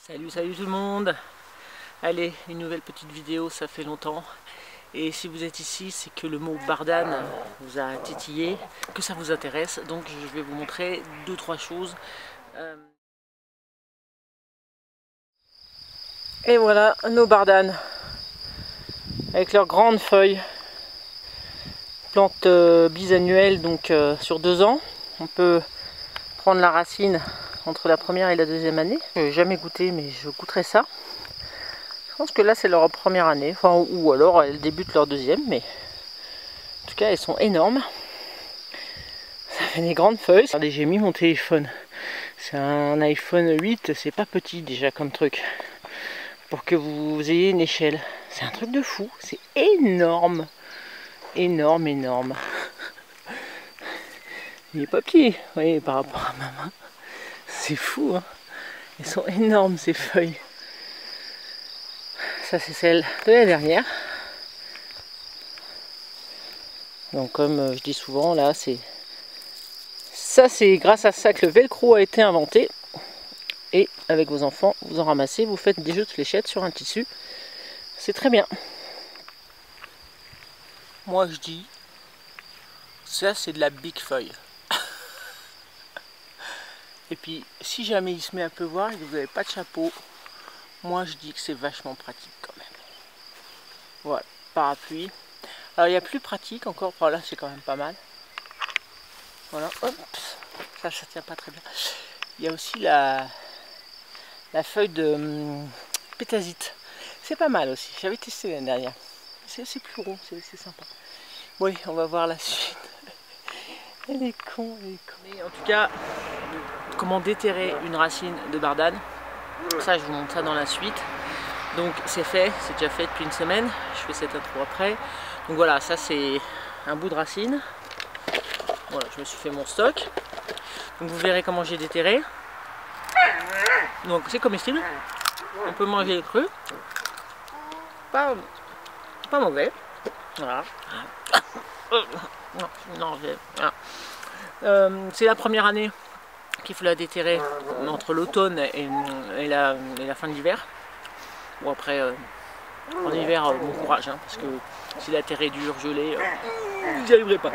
Salut tout le monde. Allez, une nouvelle petite vidéo, ça fait longtemps. Et si vous êtes ici, c'est que le mot bardane vous a titillé, que ça vous intéresse. Donc je vais vous montrer 2-3 choses. Et voilà nos bardanes, avec leurs grandes feuilles. Plante bisannuelle, donc sur 2 ans. On peut prendre la racine entre la première et la deuxième année. Je n'ai jamais goûté, mais je goûterai ça. Je pense que là c'est leur première année, enfin, ou alors elles débutent leur deuxième, mais en tout cas elles sont énormes. Ça fait des grandes feuilles. Regardez, j'ai mis mon téléphone. C'est un iPhone 8, c'est pas petit déjà comme truc. Pour que vous ayez une échelle. C'est un truc de fou, c'est énorme. Énorme, énorme. Il n'est pas petit, vous voyez, par rapport à ma main. C'est fou, hein. Elles sont énormes ces feuilles. Ça c'est celle de la dernière. Donc comme je dis souvent, là c'est... Ça c'est grâce à ça que le velcro a été inventé. Et avec vos enfants, vous en ramassez, vous faites des jeux de fléchettes sur un tissu. C'est très bien. Moi je dis, ça c'est de la big feuille. Et puis si jamais il se met à pleuvoir et que vous n'avez pas de chapeau, moi je dis que c'est vachement pratique quand même. Voilà, parapluie. Alors il y a plus pratique encore, voilà, c'est quand même pas mal. Voilà, hop, ça tient pas très bien. Il y a aussi la feuille de pétasite. C'est pas mal aussi, j'avais testé l'année dernière. C'est plus rond, c'est sympa. Oui, on va voir la suite. Elle est con, elle est con. Mais en tout cas, comment déterrer une racine de bardane, ça je vous montre ça dans la suite. Donc c'est fait, c'est déjà fait depuis une semaine, je fais cette intro après. Donc voilà, ça c'est un bout de racine. Voilà, je me suis fait mon stock. Donc vous verrez comment j'ai déterré. Donc c'est comestible, on peut manger les crus. Pas mauvais. Voilà. Non, c'est la première année qu'il faut la déterrer entre l'automne et la fin de l'hiver. Bon après, en hiver, bon courage, hein, parce que si la terre est dure, gelée, vous n'y arriverez pas.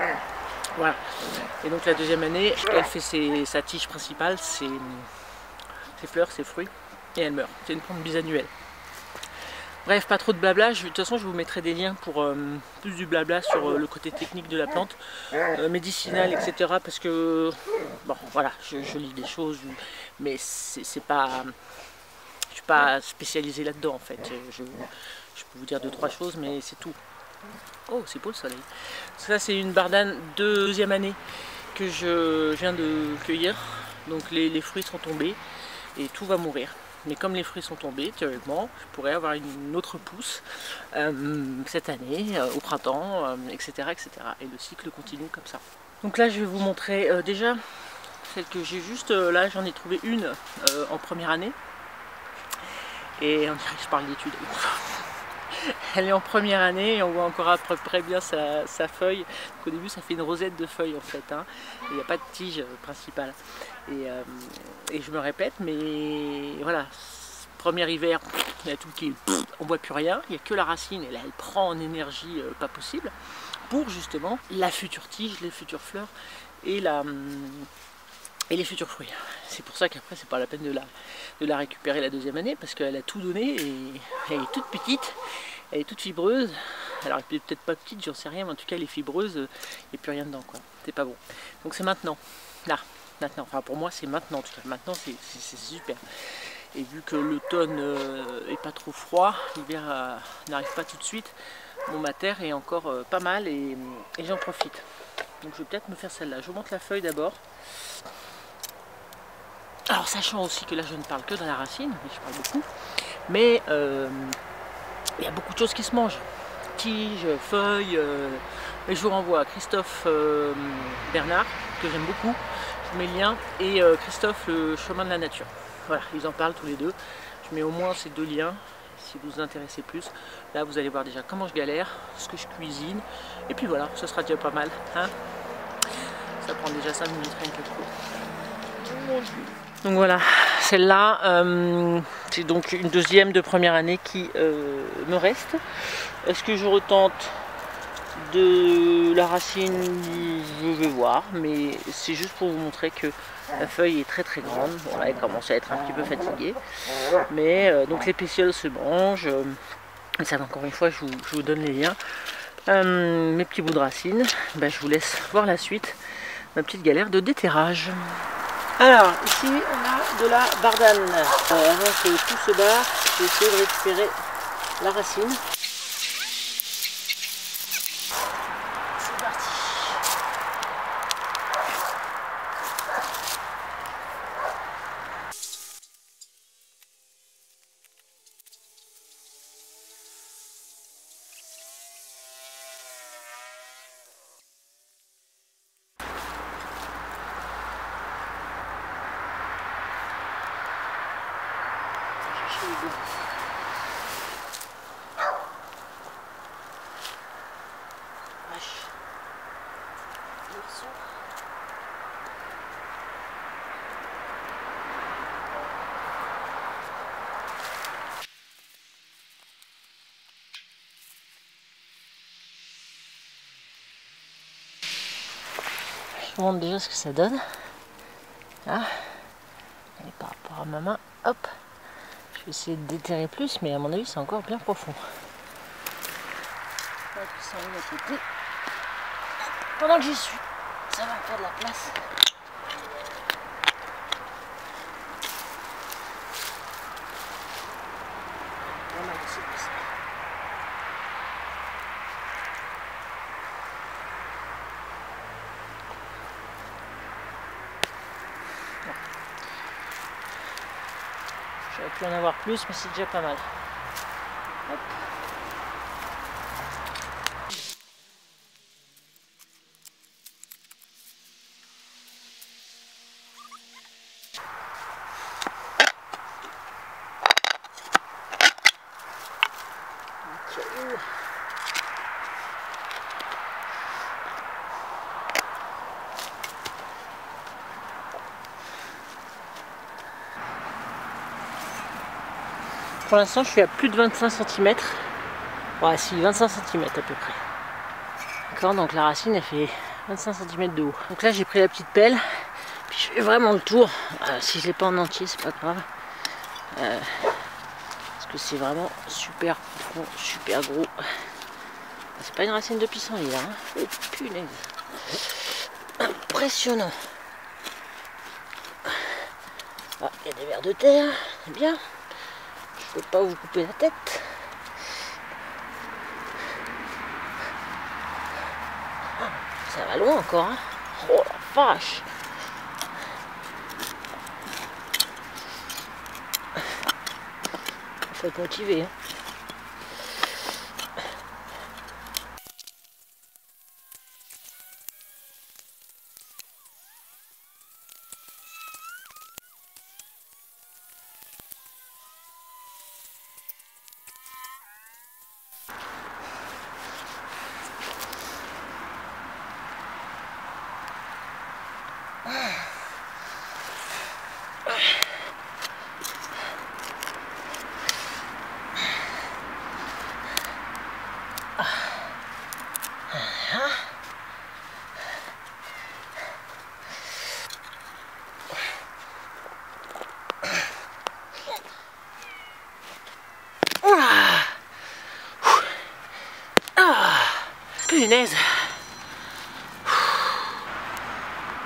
Voilà. Et donc la deuxième année, elle fait sa tige principale, ses fleurs, ses fruits, et elle meurt. C'est une plante bisannuelle. Bref, pas trop de blabla, de toute façon je vous mettrai des liens pour plus du blabla sur le côté technique de la plante, médicinale, etc. Parce que, bon voilà, je lis des choses, mais c'est pas... Je suis pas spécialisé là-dedans en fait. Je peux vous dire 2-3 choses, mais c'est tout. Oh, c'est beau le soleil. Ça c'est une bardane de deuxième année que je viens de cueillir. Donc les fruits sont tombés et tout va mourir. Mais comme les fruits sont tombés, théoriquement, je pourrais avoir une autre pousse cette année, au printemps, etc., etc. Et le cycle continue comme ça. Donc là, je vais vous montrer déjà celle que j'ai juste là. J'en ai trouvé une en première année. Et on dirait que je parle d'études. Elle est en première année et on voit encore à peu près bien sa feuille. Donc au début, ça fait une rosette de feuilles en fait. Hein. Il n'y a pas de tige principale. Et je me répète, mais voilà, premier hiver, il y a tout qui, on voit plus rien, il n'y a que la racine et là elle prend en énergie pas possible pour justement la future tige, les futures fleurs et les futurs fruits. C'est pour ça qu'après c'est pas la peine de la récupérer la deuxième année parce qu'elle a tout donné et elle est toute petite, elle est toute fibreuse. Alors elle est peut-être pas petite, j'en sais rien, mais en tout cas elle est fibreuse, il n'y a plus rien dedans quoi. C'est pas bon. Donc c'est maintenant, là. Maintenant, enfin pour moi c'est maintenant, en tout cas maintenant c'est super. Et vu que l'automne est pas trop froid, l'hiver n'arrive pas tout de suite, bon ma terre est encore pas mal et j'en profite. Donc je vais peut-être me faire celle-là. Je vous montre la feuille d'abord. Alors sachant aussi que là je ne parle que de la racine, mais je parle beaucoup, mais il y a beaucoup de choses qui se mangent. Tiges, feuilles, et je vous renvoie à Christophe Bernard, que j'aime beaucoup. Je vous mets le lien, et Christophe, le chemin de la nature. Voilà, ils en parlent tous les deux. Je mets au moins ces 2 liens, si vous vous intéressez plus. Là, vous allez voir déjà comment je galère, ce que je cuisine. Et puis voilà, ce sera déjà pas mal. Hein, ça prend déjà 5 minutes rien que le coup. Donc voilà, celle-là, c'est donc une deuxième de première année qui me reste. Est-ce que je retente de la racine? Je vais voir, mais c'est juste pour vous montrer que la feuille est très très grande. Bon, là elle commence à être un petit peu fatiguée, mais donc les pétioles se mangent. Ça, encore une fois, je vous donne les liens. Mes petits bouts de racines, ben, je vous laisse voir la suite, ma petite galère de déterrage. Alors ici on a de la bardane. Avant que tout se barre, je vais essayer de récupérer la racine. C'est parti. Je vous montre déjà ce que ça donne. Là. Et par rapport à ma main, hop, je vais essayer de déterrer plus, mais à mon avis c'est encore bien profond. Pendant que j'y suis, ça va me faire de la place. J'aurais pu en avoir plus, mais c'est déjà pas mal. Hop. Pour l'instant, je suis à plus de 25 cm. Ouais, si, 25 cm à peu près. D'accord, donc la racine, elle fait 25 cm de haut. Donc là, j'ai pris la petite pelle. Puis je fais vraiment le tour. Si je ne l'ai pas en entier, c'est pas grave. Parce que c'est vraiment super profond, super gros. C'est pas une racine de pissenlit là. Hein. Oh punaise. Impressionnant. Ah, il y a des vers de terre, c'est bien. Je ne veux pas vous couper la tête. Ça va loin encore. Hein. Oh la vache. Il faut être motivé. Hein. Punaise.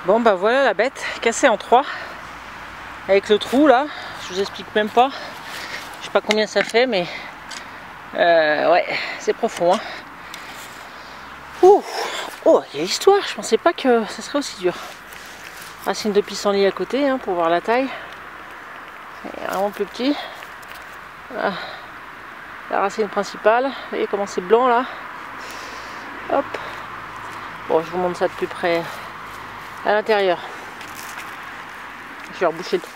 Bon bah voilà la bête cassée en 3 avec le trou là, je vous explique même pas, je sais pas combien ça fait mais ouais c'est profond hein. Ouh. Oh il y a l'histoire, je pensais pas que ça serait aussi dur. Racine de pissenlit à côté hein, pour voir la taille, c'est vraiment plus petit. Voilà. La racine principale, vous voyez comment c'est blanc là. Hop. Bon, je vous montre ça de plus près à l'intérieur. Je vais reboucher le trou.